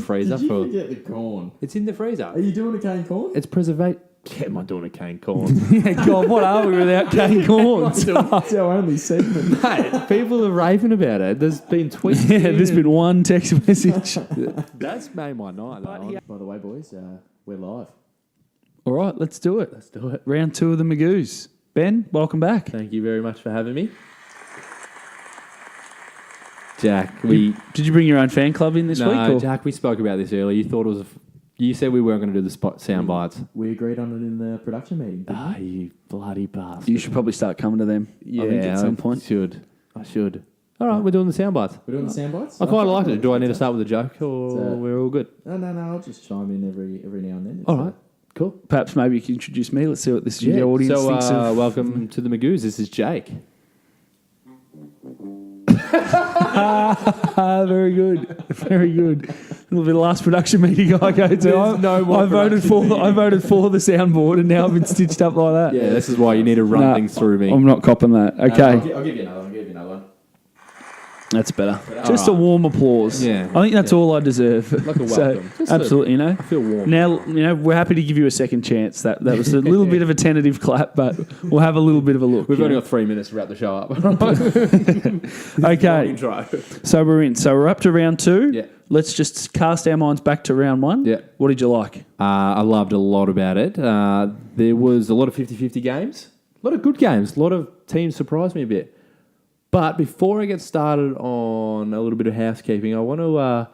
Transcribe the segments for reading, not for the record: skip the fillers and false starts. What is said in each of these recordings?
freezer. Did you forget the corn? It's in the freezer. Are you doing a cane corn? It's preservate. Yeah, am I doing a cane corn? Yeah, God, what are we without Kane Cornes? It's our only segment. Mate, people are raving about it. There's been tweets. Yeah, there's been one text message. That's made my night. Though. By the way, boys, we're live. All right, let's do it. Let's do it. Round 2 of the Magoos. Ben, welcome back. Thank you very much for having me. Jack, Did you bring your own fan club in this week? No, Or? Jack, we spoke about this earlier. You thought it was you said we weren't going to do the sound bites. We agreed on it in the production meeting. Ah, you bloody bastard. You should probably start coming to them. Yeah, I think at some point. I should. All right, we're doing the sound bites. We're doing the sound bites? I quite like it. Do I need to start with a joke or we're all good? No. I'll just chime in every now and then. It's All right, cool. Perhaps maybe you can introduce me. Let's see what the studio audience thinks of. Welcome to the Magoos. This is Jake. Very good. Very good. It'll be the last production meeting I go to. There's no more I voted for the soundboard and now I've been stitched up like that. Yeah, this is why you need to run things through me. I'm not copping that. Okay. I'll give you another one. That's better. Just a warm applause. Yeah. I think that's all I deserve. Like a welcome. Absolutely, I feel warm. Now, we're happy to give you a second chance. That was a little bit of a tentative clap, but we'll have a little bit of a look. We've only got 3 minutes to wrap the show up. Okay. Intro. So we're in. So we're up to round 2. Yeah. Let's just cast our minds back to round 1. Yeah. What did you like? I loved a lot about it. There was a lot of 50-50 games. A lot of good games. A lot of teams surprised me a bit. But before I get started on a little bit of housekeeping, I want to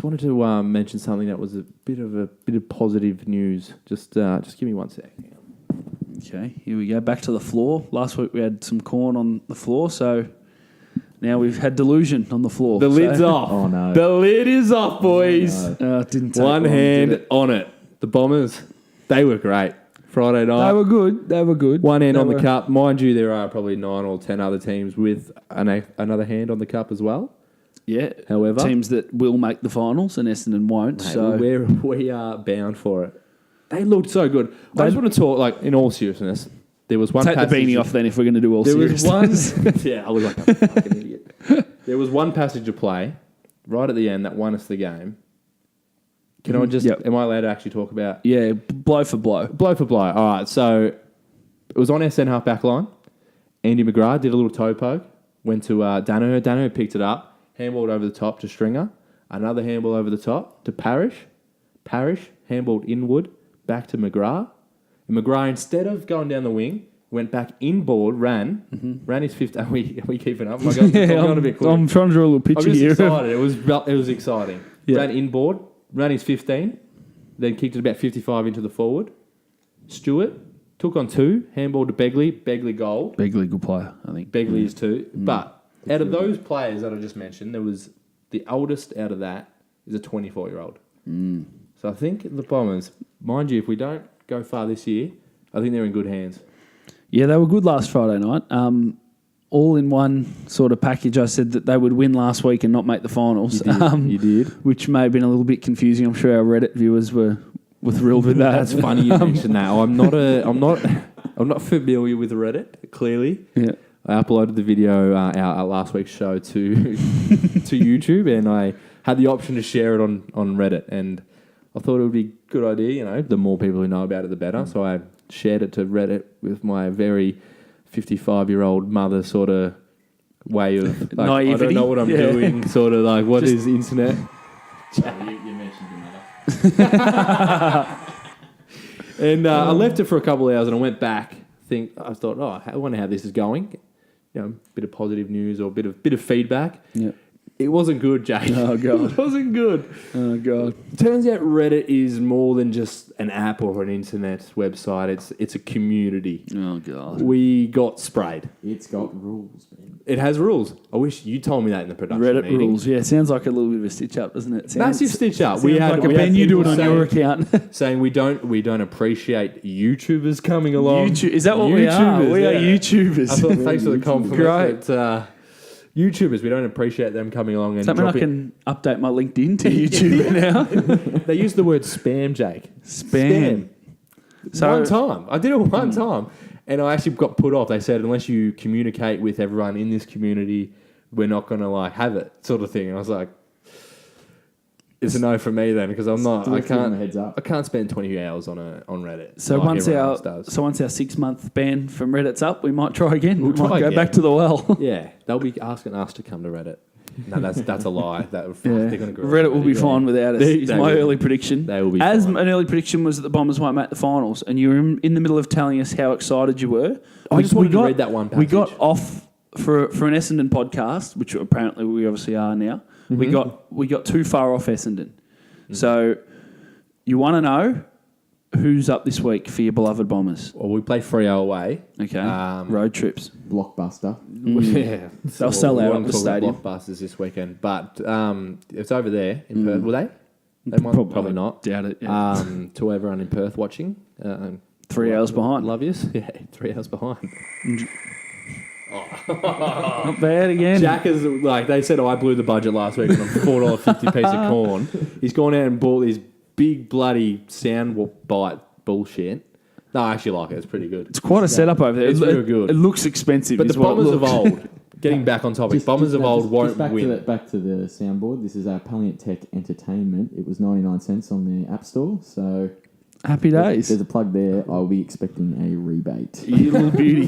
wanted to mention something that was a bit of positive news. Just give me 1 sec. Okay, here we go. Back to the floor. Last week we had some corn on the floor, so now we've had delusion on the floor. The lid's off. Oh, no. The lid is off, boys. Oh, no. It didn't take One long, hand did it? on it. The Bombers, they were great. Friday night. They were good. One hand They on the were- cup. Mind you, there are probably 9 or 10 other teams with another hand on the cup as well. Yeah. However, teams that will make the finals and Essendon won't. mate, So we are bound for it. They looked so good. I just want to talk, like, in all seriousness, there was one take the passage... beanie off then if we're going to do all There was seriousness. one... yeah, I look like a fucking idiot. There was one passage of play right at the end that won us the game. Can I just... Yep. Am I allowed to actually talk about... Yeah, blow for blow. Blow for blow. All right, so it was on our centre half back line. Andy McGrath did a little toe poke, went to Dano. Dano picked it up, handballed over the top to Stringer. Another handball over the top to Parrish. Parrish handballed inward, back to McGrath. And McGrath, instead of going down the wing, went back inboard, ran his 50. Are we keeping up? Am I going a bit quick? I'm trying to draw a little I'm picture just here. excited. It was exciting. Yeah. Ran inboard, ran his 15, then kicked it about 55 into the forward. Stewart took on 2, handball to Begley. Begley goal. Big legal player, I think. Begley is 2. But out of those players that I just mentioned, there was the oldest out of that is a 24-year-old. So I think the Bombers, mind you, if we don't go far this year, I think they're in good hands. Yeah, they were good last Friday night. All in one sort of package. I said that they would win last week and not make the finals. You did. Which may have been a little bit confusing. I'm sure our Reddit viewers were thrilled with that. That's funny you mentioned that. I'm not familiar with Reddit. Clearly, Yeah. I uploaded the video our last week's show to YouTube, and I had the option to share it on Reddit, and I thought it would be a good idea. You know, the more people who know about it, the better. So I shared it to Reddit with my very 55-year-old mother sort of way of like, I Naivety. don't know what I'm doing. Sort of like, what is internet? You mentioned your mother. And I left it for a couple of hours, and I went back. I thought, I wonder how this is going. You know, bit of positive news or bit of feedback. Yeah. It wasn't good, Jake. Oh, God. It wasn't good. Oh, God. Turns out Reddit is more than just an app or an internet website. It's a community. Oh, God. We got sprayed. It's got rules, man. It has rules. I wish you told me that in the production Reddit meeting. rules. Yeah, it sounds like a little bit of a stitch up, doesn't it? Massive stitch up. We had like a Ben, you do it on your account. saying we don't appreciate YouTubers coming along. Is that what we are? We are YouTubers. I thought, thanks for the compliment. Great. But, YouTubers, we don't appreciate them coming along and Does that mean I can update my LinkedIn to YouTube now? They use the word spam, Jake. Spam. So- one time. I did it one time. And I actually got put off. They said, unless you communicate with everyone in this community, we're not going to like have it, sort of thing. And I was like, It's a no from me then because I'm not. I Give them a can't. heads up. I can't spend 20 hours on Reddit. So like once everyone our else does. 6-month ban from Reddit's up, we might try again. We'll we might try go again. back to the well. Yeah, they'll be asking us to come to Reddit. No, that's a lie. They're Yeah. going to grow. Reddit will be fine without us. It's They my will. early prediction. They will be As fine. an early prediction was that the Bombers won't make the finals, and you were in the middle of telling us how excited you were. I just wanted to read that one We got passage. off for an Essendon podcast, which apparently we obviously are now. We got too far off Essendon. So you want to know who's up this week for your beloved Bombers? Well, we play Freo away. Okay, Um, road trips. Blockbuster. Yeah, They'll sell out we at won't the talk about stadium. Blockbusters this weekend, but it's over there in Perth. Will they? They might probably not. Doubt it. Yeah. To everyone in Perth watching, 3 hours behind. Love yous. Yeah, 3 hours behind. Not bad again. Jack is like they said. I blew the budget last week on a $4.50 piece of corn. He's gone out and bought this big bloody sound bite bullshit. No, I actually like it. It's pretty good. It's quite a setup over there. It's real good. It looks expensive. But is the what it Bombers of looks. old, getting back on topic, Bombers of old won't back win. back to the soundboard. This is Palliant Tech Entertainment. It was 99 cents on the App Store. So Happy days. there's a plug there. I'll be expecting a rebate. You little beauty.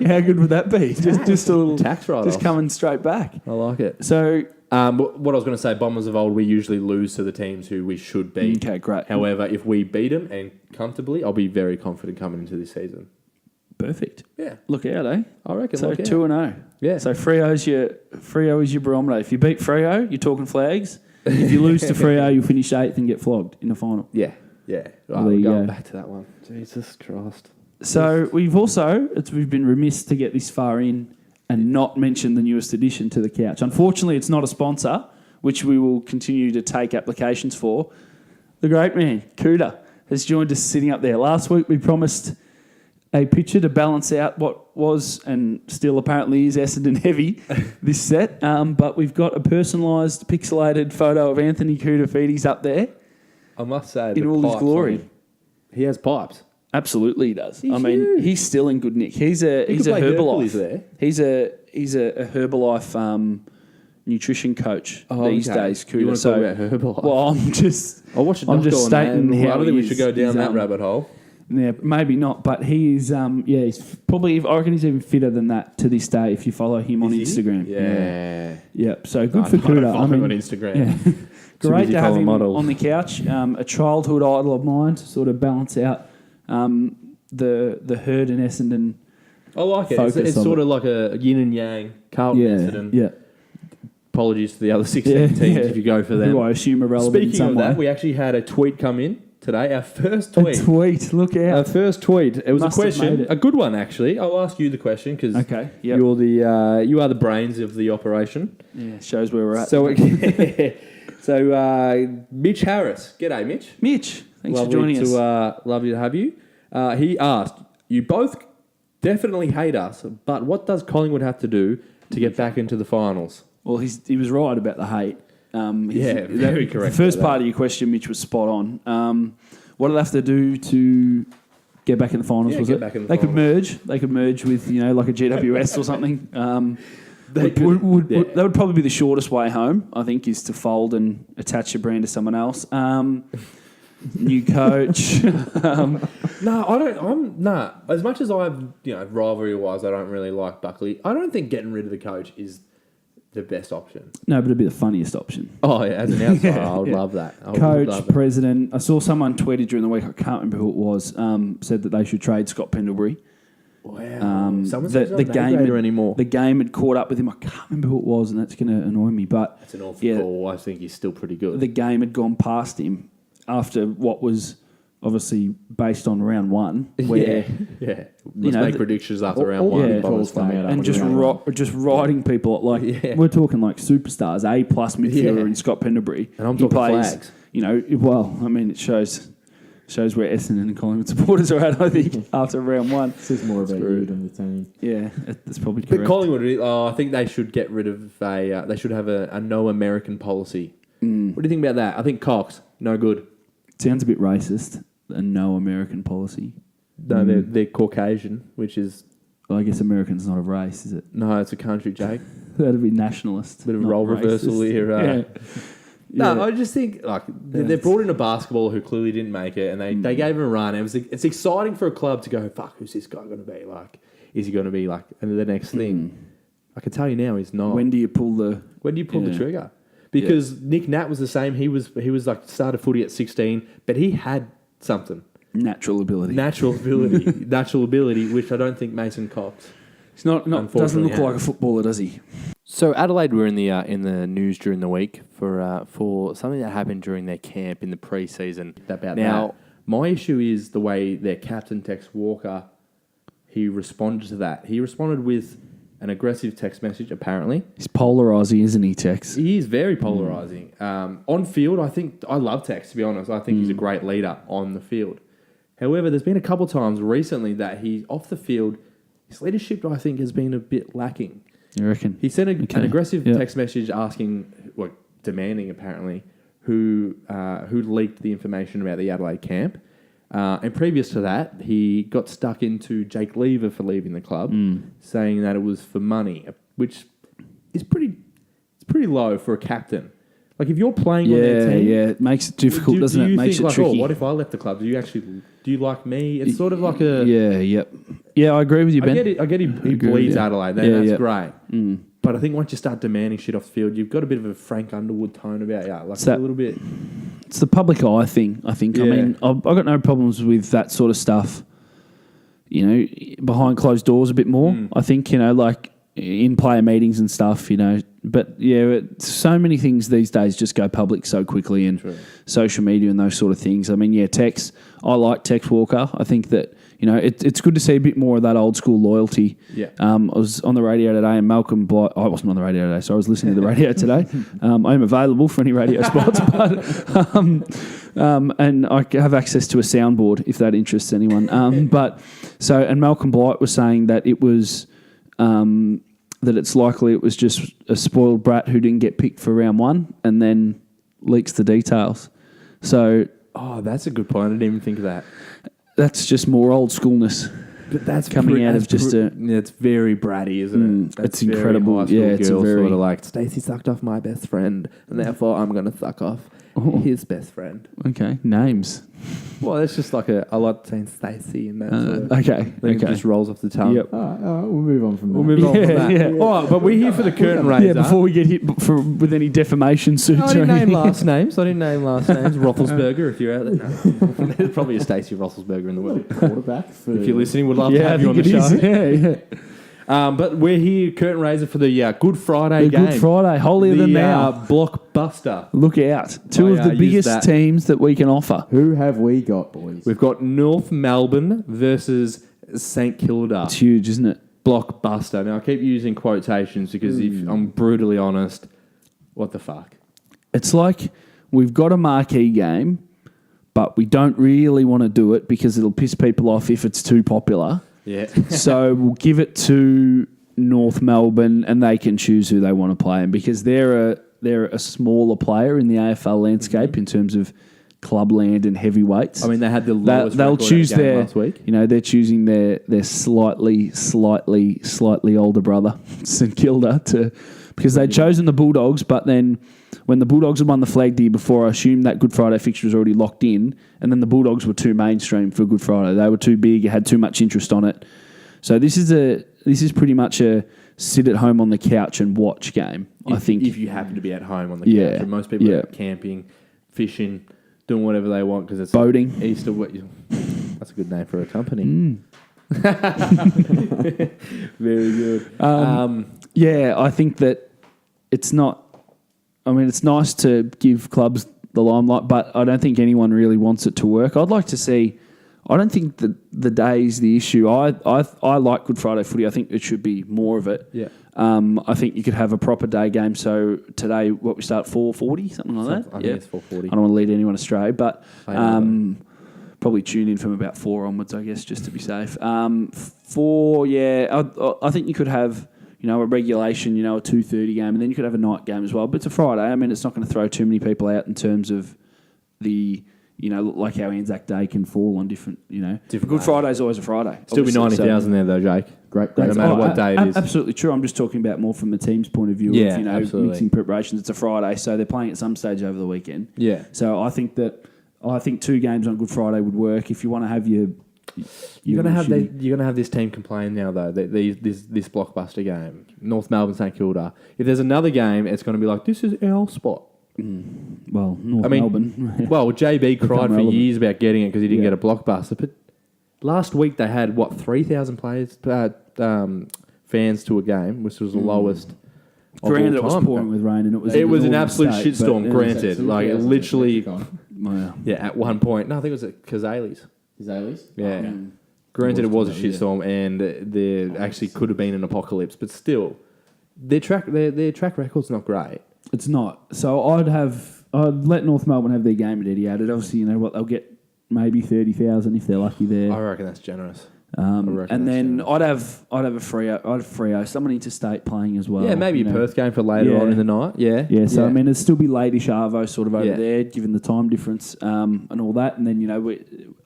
How good would that be? Just a little Tax write-off. just coming straight back. I like it. So But what I was going to say, Bombers of old, we usually lose to the teams who we should beat. okay, great. However, if we beat them and comfortably, I'll be very confident coming into this season. Perfect. Yeah, Look out, eh? I reckon. So look out. 2-0. Yeah. So Freo is your barometer. If you beat Freo, you're talking flags. If you lose to Freo, you'll finish 8th and get flogged in the final. Yeah. Well, Right, there you going go. back to that one. Jesus Christ. So we've been remiss to get this far in and not mention the newest addition to the couch. Unfortunately, it's not a sponsor, which we will continue to take applications for. The great man, Cooter, has joined us sitting up there. Last week we promised a picture to balance out what was and still apparently is Essendon heavy this set. But we've got a personalised, pixelated photo of Anthony Koutafidis up there I must say, in the all his pipes glory. on him. He has pipes. Absolutely, he does. He's I mean, huge. he's still in good nick. He's a He could play Hercules Herbalife. there. He's a Herbalife nutrition coach these days. You Cooter. want to talk about Herbalife? Well, I'm just watched I'm just stating how I don't think we he should is. go down He's, that rabbit hole. Yeah, maybe not, but he is. He's probably. I reckon he's even fitter than that to this day. If you follow him on Is he? Instagram. Yeah. Yep. So good for I Cooter. don't follow him on Instagram. Yeah. Too Great busy to have following him models. on the couch. A childhood idol of mine to sort of balance out the herd and Essendon. I like it. Focus It's of sort it. of like a yin and yang. Carlton Essendon. Yeah. Apologies to the other 16 Yeah, teams yeah. if you go for them. Who I assume are relevant in Speaking some of that, way. we actually had a tweet come in today. Our first A tweet. tweet. Look Our out. first tweet. It was Must a have made question, it. a good one actually. I'll ask you the question because Okay. Yep. you are the brains of the operation. Yeah. Shows where we're at. So, Mitch Harris. G'day, Mitch. Mitch, thanks Lovely for joining us. Lovely to have you. He asked, you both definitely hate us, but what does Collingwood have to do to get back into the finals? Well, he was right about the hate. Very correct The first about that. part of your question, Mitch, was spot on. What do they have to do to get back in the finals? Yeah, was get it? back in the They could finals. merge. They could merge with like a GWS or something. They That would probably be the shortest way home. I think is to fold and attach your brand to someone else. New coach. No, I don't. As much as I've rivalry wise, I don't really like Buckley. I don't think getting rid of the coach is the best option. No, but it'd be the funniest option. Oh yeah, as an outsider, I would Yeah. love that. I would Coach, love it. president. I saw someone tweeted during the week. I can't remember who it was. Said that they should trade Scott Pendlebury. Wow. Someone the says not game navigator anymore. The game had caught up with him. I can't remember who it was, and that's going to annoy me. But That's an awful call. I think he's still pretty good. the game had gone past him after what was obviously based on round one, where yeah. Let's know, make the- predictions after all- round all one. the and Bombers calls come fail. out and after just round just riding people like Yeah. we're talking like superstars, A+ midfielder Yeah. in Scott Pendlebury, And I'm He talking plays, flags. Well, I mean, it shows where Essendon and Collingwood supporters are at. I think after round one, Says more about you than the team. yeah, that's probably But correct. Collingwood, I think they should get rid of they should have a no American policy. What do you think about that? I think Cox, no good. Sounds a bit racist. A no American policy. No, they're Caucasian, which is Well, I guess American's not a race, is it? no, it's a country, Jake. That'd be nationalist. Bit of not role reversal racist. here. No, I just think like they brought in a basketballer who clearly didn't make it, and they gave him a run. It's exciting for a club to go, fuck, who's this guy going to be? Like, is he going to be like the next thing? I can tell you now, he's not. When do you pull the trigger? Because Nick Nat was the same. He was like started footy at 16, but he had something. Natural ability, which I don't think Mason Cox. He's not doesn't look like a footballer, does he? So Adelaide were in the news during the week for something that happened during their camp in the pre-season. Now, my issue is the way their captain, Tex Walker, he responded to that. He responded with an aggressive text message, apparently. He's polarising, isn't he, Tex? He is very polarising. On field, I love Tex, to be honest. I think he's a great leader on the field. However, there's been a couple of times recently that he's off the field. His leadership, I think, has been a bit lacking. You reckon? He sent an aggressive text message asking, demanding apparently, who leaked the information about the Adelaide camp. And previous to that, he got stuck into Jake Lever for leaving the club, saying that it was for money, which is pretty low for a captain. Like if you're playing on their team, it makes it difficult, doesn't it? Makes it tricky. What if I left the club? Do you like me? It's sort of like a I agree with you, Ben. I get he bleeds Adelaide. That's great. But I think once you start demanding shit off the field, you've got a bit of a Frank Underwood tone about you. Like a little bit. It's the public eye thing, I think. Yeah. I mean, I've got no problems with that sort of stuff, behind closed doors a bit more. I think, like in player meetings and stuff, But, so many things these days just go public so quickly, and social media and those sort of things. I mean, Tex, I like Tex Walker. I think that, it's good to see a bit more of that old school loyalty. Yeah. I was on the radio today, and Malcolm Blight... I wasn't on the radio today, so I was listening to the radio today. I'm available for any radio spots, but... and I have access to a soundboard if that interests anyone. And Malcolm Blight was saying that it was... that it's likely it was just a spoiled brat who didn't get picked for round one and then leaks the details. So... Oh, that's a good point. I didn't even think of that. That's just more old schoolness. But that's coming out of just a... it's very bratty, isn't it? It's incredible. It's girl, a very... sort of like, Stacey sucked off my best friend, and therefore I'm going to suck off his best friend. Okay, names. Well, it's just like I like saying Stacey and that. It just rolls off the tongue. Yep. All right, we'll move on from that. We'll move on from that. Yeah. All right, but we're here for the curtain raiser. Yeah, before we get hit with any defamation suits. I didn't name last names. Roethlisberger, if you're out there. No. There's probably a Stacey Roethlisberger in the world. Quarterback. If you're listening, we'd love to have you on the show. But we're here, curtain raiser, for the Good Friday game. Good Friday, holier than thou. Blockbuster. Look out. Two of the biggest teams that we can offer. Who have we got, boys? We've got North Melbourne versus St Kilda. It's huge, isn't it? Blockbuster. Now, I keep using quotations because if I'm brutally honest, what the fuck? It's like we've got a marquee game, but we don't really want to do it because it'll piss people off if it's too popular. Yeah. So we'll give it to North Melbourne and they can choose who they want to play. And because they're a smaller player in the AFL landscape in terms of clubland and heavyweights. I mean, they had the lowest they'll choose game last week. They're choosing their slightly older brother, St Kilda, because they'd chosen the Bulldogs, but then when the Bulldogs had won the flag the year before, I assumed that Good Friday fixture was already locked in, and then the Bulldogs were too mainstream for Good Friday. They were too big, had too much interest on it. So this is pretty much a sit at home on the couch and watch game. I think if you happen to be at home on the couch, and most people are camping, fishing, doing whatever they want because it's boating. Easter. That's a good name for a company. Very good. I think that it's not. I mean, it's nice to give clubs the limelight, but I don't think anyone really wants it to work. I'd like to see. I don't think that the day's the issue. I like Good Friday footy. I think it should be more of it. Yeah. I think you could have a proper day game. So today, we start 4:40, something like that. I think it's 4:40. I don't want to lead anyone astray, but probably tune in from about 4 onwards, I guess, just to be safe. I think you could have a regulation, a 2:30 game, and then you could have a night game as well. But it's a Friday. I mean, it's not going to throw too many people out in terms of the like how Anzac Day can fall on different. Different Good days. Friday's always a Friday. Still be obviously, 90,000 there, though, Jake. Great. No matter what day it is. Absolutely true. I'm just talking about more from the team's point of view. Yeah, of, absolutely. mixing preparations. It's a Friday, so they're playing at some stage over the weekend. Yeah. So I think 2 games on Good Friday would work if you want to have your. You're gonna have this team complain now though that this blockbuster game, North Melbourne St Kilda. If there's another game, it's going to be like this is our spot. Well, Melbourne. Well, JB cried for relevant. years about getting it because he didn't Yeah. get a blockbuster. But last week they had 3,000 players, fans to a game, which was the lowest. of Granted, all it was time. pouring with rain, and it was. It was an northern absolute state, shitstorm. but it was- Granted, like it literally. Wow. Yeah, at one point. No, I think it was at Kazali's. Kazali's? Yeah. Granted, it was a Kazali's, yeah. shitstorm, and there actually could have been an apocalypse, but still, their track record's not great. It's not. So I'd let North Melbourne have their game at Etihad. Obviously, you know what, they'll get maybe 30,000 if they're lucky there. I reckon that's generous. reckon And then that's I'd have a Freo, someone interstate playing as well. Yeah, maybe you a know. Perth game for later on in the night. Yeah. Yeah, so I mean, it'd still be late-ish Arvo sort of over Yeah. there, given the time difference and all that. And then,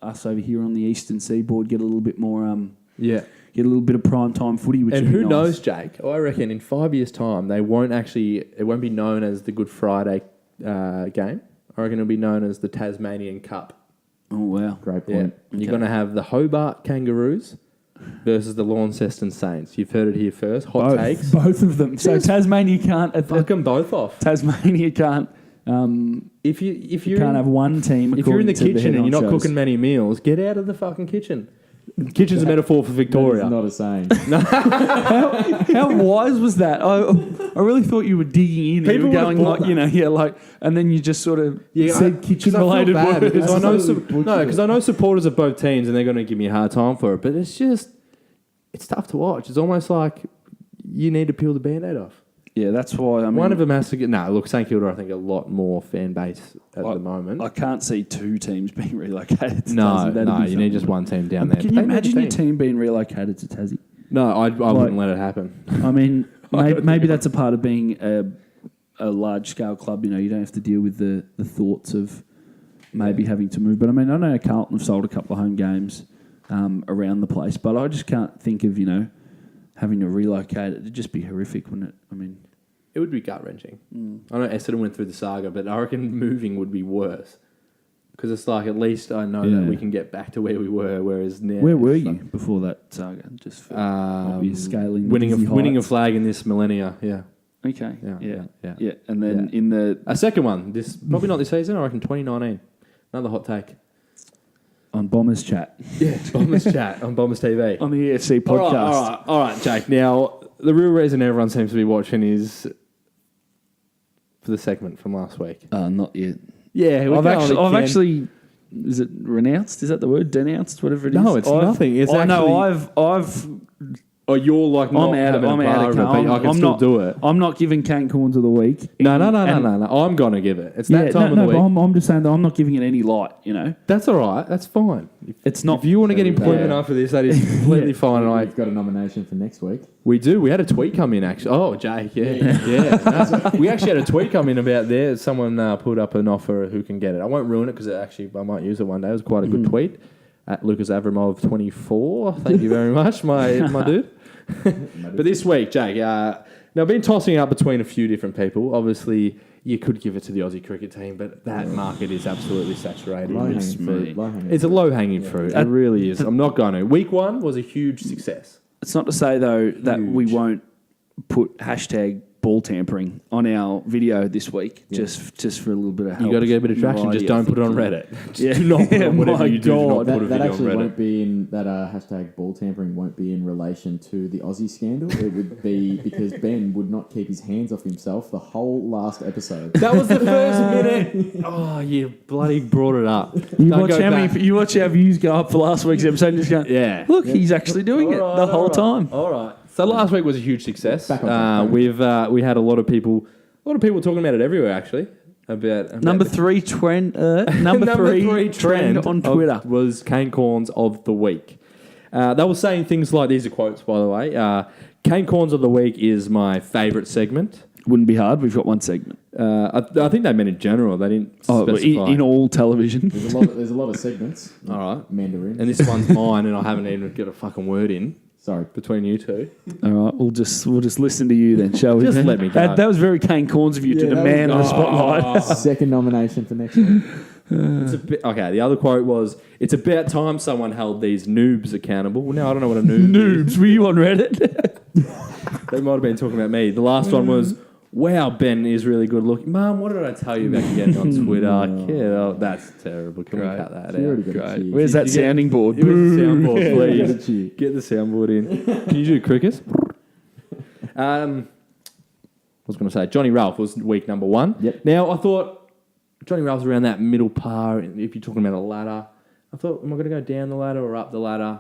us over here on the eastern seaboard get a little bit more, Yeah. get a little bit of prime time footy, which And would be who nice. knows, Jake? I reckon in 5 years' time, it won't be known as the Good Friday game. I reckon it'll be known as the Tasmanian Cup. Oh, wow. Great Yeah. point. You're going to have the Hobart Kangaroos versus the Launceston Saints. You've heard it here first. Hot takes. Both of them. So Tasmania can't... Fuck them both off. Tasmania can't... If you you can't have one team. if you're in the according to kitchen head and you're not honchos. cooking many meals, get out of the fucking kitchen. Kitchen's a metaphor for That Victoria. is not a saying. How wise was that? I really thought you were digging in. And you People were going would've like, and then you just sort of said 'cause kitchen-related I feel bad words. because I know Absolutely. because I know supporters of both teams and they're going to give me a hard time for it. But it's tough to watch. It's almost like you need to peel the Band-Aid off. Yeah, that's why. I mean, One of them has to get. No, look, St Kilda, I think, a lot more fan base at the moment. I can't see two teams being relocated to No, Tassie. That'd no, be you need something. just one team down there. Can you imagine your team being relocated to Tassie? No, I wouldn't let it happen. I mean, maybe that's a part of being a large-scale club. You don't have to deal with the thoughts of maybe having to move. But I mean, I know Carlton have sold a couple of home games around the place, but I just can't think of having to relocate it. It'd just be horrific, wouldn't it? I mean, It would be gut-wrenching. I know Essendon went through the saga, but I reckon moving would be worse. Because it's like, at least I know that we can get back to where we were, whereas now... where were it's you like, before that saga? Just for obvious scaling. winning a heights. flag in this millennia, yeah. Okay. Yeah. Yeah. And then in the A second one, probably not this season, I reckon 2019. Another hot take. on Bombers Chat Yeah, Bombers Chat on Bombers TV. on the EFC podcast. All right, Jake. Now, the real reason everyone seems to be watching is for the segment from last week. Not yet. Yeah, I've actually. Is it renounced? Is that the word? Denounced? Whatever it is. No, it's nothing. It's no, actually- I've. Oh, you're like not having a bar of it, but I can still do it. I'm not giving Kane Cornes of the week. No. I'm going to give it. It's that time of the but week. I'm just saying that I'm not giving it any light. That's all right. That's fine. It's not. If you want to get employment Yeah. after this, that is completely fine. And We've got a nomination for next week. we do. We had a tweet come in, actually. Oh, Jake, yeah. We actually had a tweet come in about there. Someone put up an offer who can get it. I won't ruin it because I might use it one day. It was quite a good tweet. At Lucas Avramov 24. Thank you very much, my dude. But this week, Jake, now I've been tossing up between a few different people. Obviously, you could give it to the Aussie cricket team, but that market is absolutely saturated. Low-hanging fruit. It's a low-hanging fruit. It really is. I'm not going to. Week 1 was a huge success. It's not to say though that we won't put hashtag ball tampering on our video this week, just for a little bit of help. You got to get a bit of traction. Just don't put it on Reddit. Just do not put it on whatever you do. Do not put a That video on actually Reddit. won't be in that hashtag ball tampering won't be in relation to the Aussie scandal. It would be because Ben would not keep his hands off himself the whole last episode. That was the first minute. Oh, you bloody brought it up. You watch our views go up for last week's episode and just go, Yeah. look, he's actually doing it the whole time. All right. So last week was a huge success. Back on track. We had a lot of people talking about it everywhere actually. About Number the- three trend on Twitter. was Kane Cornes of the week. They were saying things like, these are quotes by the way. Kane Cornes of the week is my favourite segment. Wouldn't be hard. We've got one segment. I think they meant in general. They didn't specify. In all television. There's a lot of segments. All right. Mandarin. And this one's mine, and I haven't even got a fucking word in. Sorry. Between you two. All right, we'll just listen to you then, shall we? Just let me go. That was very Kane Cornes of you to demand the spotlight. Second nomination for next week. It's a bit, okay, the other quote was, "It's about time someone held these noobs accountable." Well, now I don't know what a noob is. Noobs, were you on Reddit? They might have been talking about me. The last one was, "Wow, Ben is really good looking." Mum, what did I tell you about getting on Twitter? That's terrible. Can we cut that You out? already got a cheer. Where's that sounding board? Give us the soundboard, You got a please. cheer. Get the soundboard in. Can you do crickets? I was going to say, Johnny Ralph was week number 1. Yep. Now, I thought Johnny Ralph's around that middle par. If you're talking about a ladder, I thought, am I going to go down the ladder or up the ladder?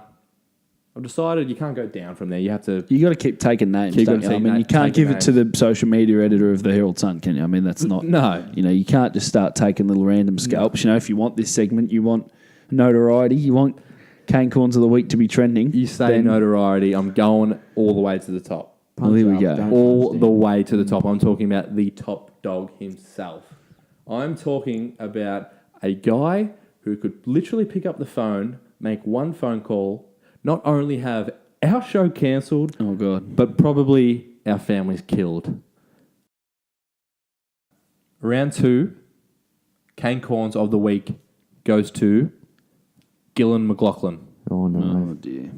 I've decided you can't go down from there. You have to. You got to keep taking names, don't you? I mean, you can't give it to the social media editor of the Herald Sun, can you? I mean, that's not. No. You can't just start taking little random scalps. If you want this segment, you want notoriety, you want Kane Cornes of the week to be trending. You say notoriety, I'm going all the way to the top. Well, here we go. All the way to the top. I'm talking about the top dog himself. I'm talking about a guy who could literally pick up the phone, make one phone call, not only have our show cancelled, Oh, God. but probably our families killed. Round 2, Kane Cornes of the week goes to Gillan McLaughlin. Oh, no. Oh, dear.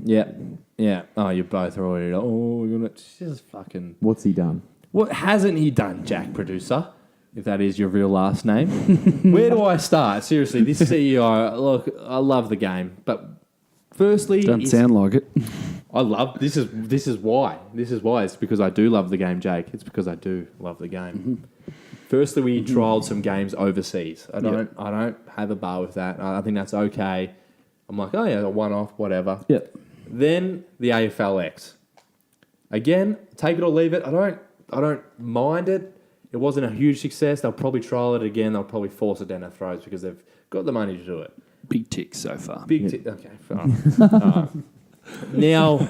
Yeah. Oh, you both are already. Oh, you're gonna just fucking. What's he done? What hasn't he done, Jack Producer? If that is your real last name. Where do I start? Seriously, this CEO. Look, I love the game, but firstly, Doesn't sound like it. I love this is why. This is why. It's because I do love the game, Jake. It's because I do love the game. Firstly, we trialled some games overseas. I don't have a bar with that. I think that's okay. I'm like, oh yeah, a one-off, whatever. Yep. Then the AFLX. Again, take it or leave it. I don't mind it. It wasn't a huge success. They'll probably trial it again. They'll probably force it down our throats because they've got the money to do it. Big tick so far. Okay, fine. Now,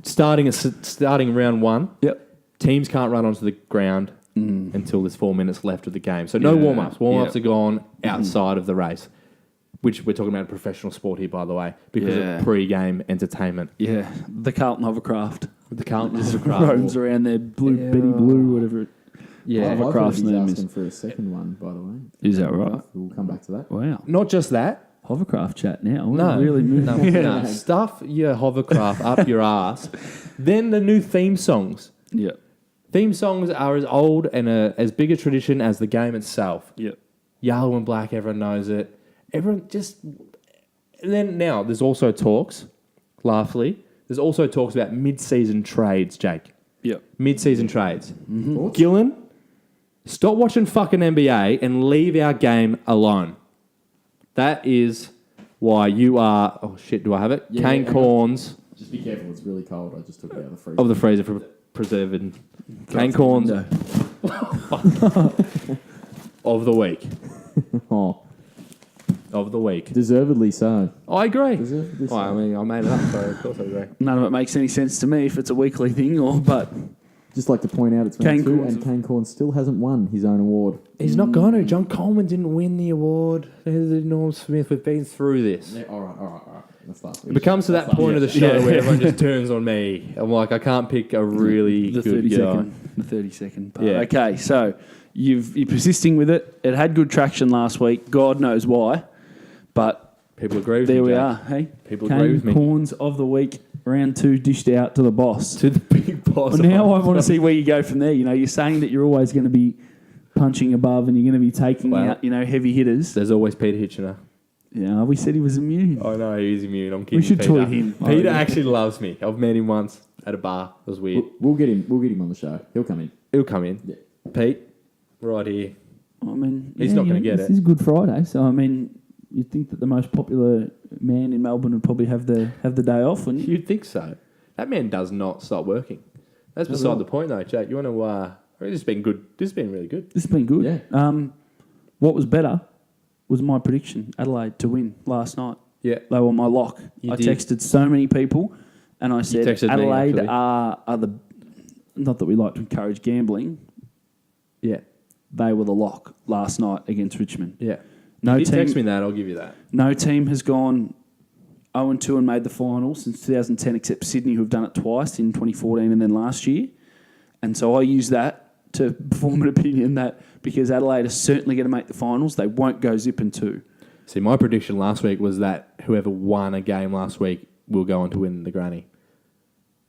starting round 1. Yep. Teams can't run onto the ground until there's 4 minutes left of the game. So no warm-ups. Warm-ups are gone outside of the race, which we're talking about a professional sport here, by the way, because of pre-game entertainment. Yeah. The Hovercraft. The Carlton Hovercraft. Roams around there, Betty Blue, whatever it Yeah. Hovercraft's he's name asking is. for a second one, by the way. Is that right? We'll come back to that. Wow. Not just that. Hovercraft chat now. No, We're really moving. no. Stuff your hovercraft up your ass. Then the new theme songs. Yeah. Theme songs are as old and as big a tradition as the game itself. Yeah. Yellow and black, everyone knows it. Everyone just... And then now, there's also talks, laughingly, there's also talks about mid-season trades, Jake. Yeah. Mid-season trades. Thoughts? Gillan, stop watching fucking NBA and leave our game alone. That is why you are... Oh, shit, do I have it? Yeah, Kane hang on. Cornes Just be careful, it's really cold. I just took it out of the freezer. of the freezer for preserving. Kane Cornes of the week. Oh, Of the week. deservedly so. I agree. Deservedly so. Well, I mean, I made it up, so of course I agree. None of it makes any sense to me if it's a weekly thing, but Just like to point out it's Kane round 2 Cornes. and Kane Cornes still hasn't won his own award. He's not going to. John Coleman didn't win the award. There's Norm Smith. We've been through this. Yeah, all right. That's last week. It becomes to that point of the show where everyone just turns on me. I'm like, I can't pick a really the good 30 guy. second, the 30-second part. Yeah. Okay, so you're persisting with it. It had good traction last week. God knows why, but People agree with there me, we Jake. are. Hey, People Kane agree with me. Cornes of the week, round 2 dished out to the boss. To the big boss. Well, now I want to see where you go from there. You're saying that you're always going to be punching above and you're going to be taking out, heavy hitters. There's always Peter Hitchener. Yeah, we said he was immune. I know he's immune. I'm kidding. We should Peter. tweet him. Peter actually loves me. I've met him once at a bar. It was weird. We'll get him on the show. He'll come in. He'll come in. Yeah. Pete, right here. I mean, He's not gonna get This it. is Good Friday, so I mean, you'd think that the most popular man in Melbourne would probably have the day off, wouldn't you? You'd think so. That man does not stop working. That's beside the point, though, Jake. You want to... this has been good. This has been really good. This has been good. Yeah. What was better was my prediction, Adelaide to win last night. Yeah. They were my lock. You I did. texted so many people, and I said texted me, Adelaide actually. are the... Not that we like to encourage gambling, Yeah. They were the lock last night against Richmond. Yeah. No You team, text me that, I'll give you that. no team has gone 0-2 and made the final since 2010, except Sydney, who've done it twice in 2014 and then last year. And so I use that to form an opinion that because Adelaide are certainly going to make the finals, they won't go 0-2. See, my prediction last week was that whoever won a game last week will go on to win the granny.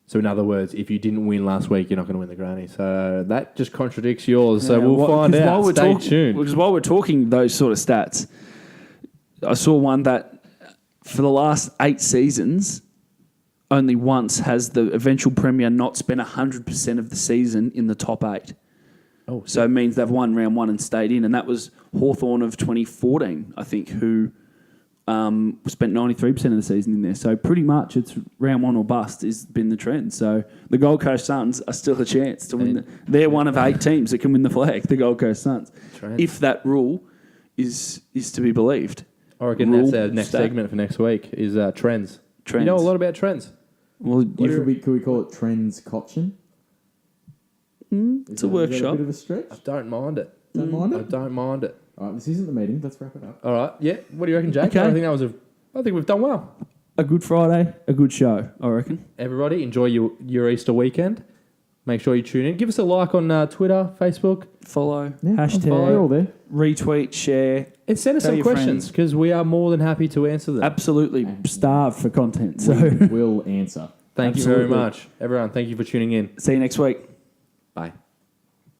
So in other words, if you didn't win last week, you're not going to win the granny. So that just contradicts yours. So we'll find out. Stay tuned. Because while we're talking those sort of stats, I saw one that for the last 8 seasons, only once has the eventual premier not spent 100% of the season in the top 8. Oh, So it means they've won round 1 and stayed in, and that was Hawthorn of 2014, I think, who spent 93% of the season in there. So pretty much it's round 1 or bust has been the trend. So the Gold Coast Suns are still a chance to win. They're one of 8 teams that can win the flag, the Gold Coast Suns. Trend. If that rule is to be believed. I reckon Rule that's our next stat. segment for next week is trends. Trends. You know a lot about trends. Well, Could we call it trends cotchen? it's a workshop. A bit of a stretch? I don't mind it. Don't mind I it? don't mind it. All right, this isn't the meeting. Let's wrap it up. All right. Yeah. What do you reckon, Jake? Okay. I think we've done well. A good Friday, a good show, I reckon. Everybody, enjoy your Easter weekend. Make sure you tune in. Give us a like on Twitter, Facebook, Follow, Yeah, hashtag, we're all there. retweet, share. and send us Tell some your questions friends. because we are more than happy to answer them. Absolutely starved for content. So We will answer. Thank you very Absolutely. much, everyone. Thank you for tuning in. see you next week. Bye.